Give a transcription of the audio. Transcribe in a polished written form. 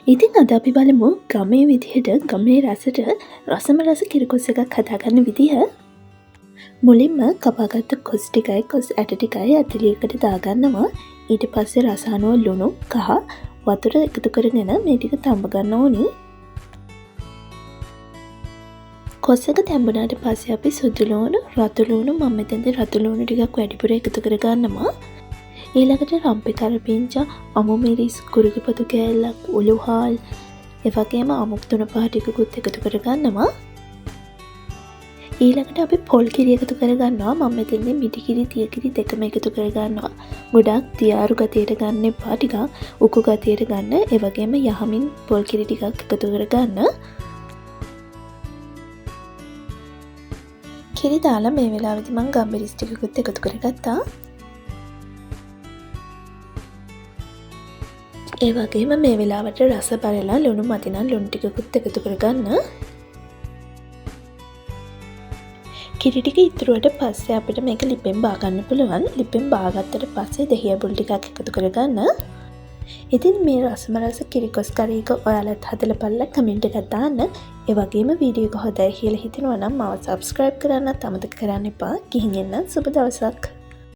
ඉතින් අද අපි බලමු ගමේ විදිහට ගමේ රසට රසම රස කිරිකොස්ස එකක් හදාගන්න විදිහ. මුලින්ම කපාගත්ත කොස් ටිකයි කොස් ඇට ටිකයි ඇතිලියකට දාගන්නවා. ඊට පස්සේ රසානුව ලුණු කහ වතුර එකතු කරගෙන මේ ටික තම්බ ගන්න ඕනි. කොස් එක තැඹුණාට පස්සේ අපි සුදු ලුණු රතු ලුණු මම මෙතෙන්ද රතු ලුණු ටිකක් වැඩිපුර එකතු කරගන්නවා. ඊළඟට රම්පෙ කරපිංචා අමු මිරිස් කුරුගපතු කෑල්ලක් උළුහාල් එවගේම අමුක් තුන පහ ටිකකුත් එකතු කරගන්නවා. ඊළඟට අපි පොල් කිරි එකතු කරගන්නවා. මම මෙතෙන්දී මිටි කිරි තිය කිරි දෙකම එකතු කරගන්නවා. ගොඩක් තියාරු ගතියට ගන්න එපා, ටිකක් උකු ගතියට ගන්න. එවගේම යහමින් පොල් කිරි ටිකක් එකතු කරගන්න. කිරි දාලා මේ වෙලාවේදී මම ගම්මිරිස් ටිකකුත් එකතු කරගත්තා. ඒ වගේම මේ වෙලාවට රස බලලා ලුණු මදි නම් ලුණු ටිකකුත් එකතු කරගන්න. කිරි ටික ඉතුරුවට පස්සේ අපිට මේක ලිපෙන් බා ගන්න පුළුවන්. ලිපෙන් බාගත්තට පස්සේ දහි ඇඹුල් ටිකක් එකතු කරගන්න. ඉතින් මේ රසම රස කිරිකොස් කරි එක ඔයාලත් හදලා බලලා කමෙන්ට් එකක් දාන්න. ඒ වගේම වීඩියෝ එක හොඳයි කියලා හිතෙනවා නම් මාව subscribe කරන්නත් අමතක කරන්න එපා. ගිහින් එන්න සුබ දවසක්.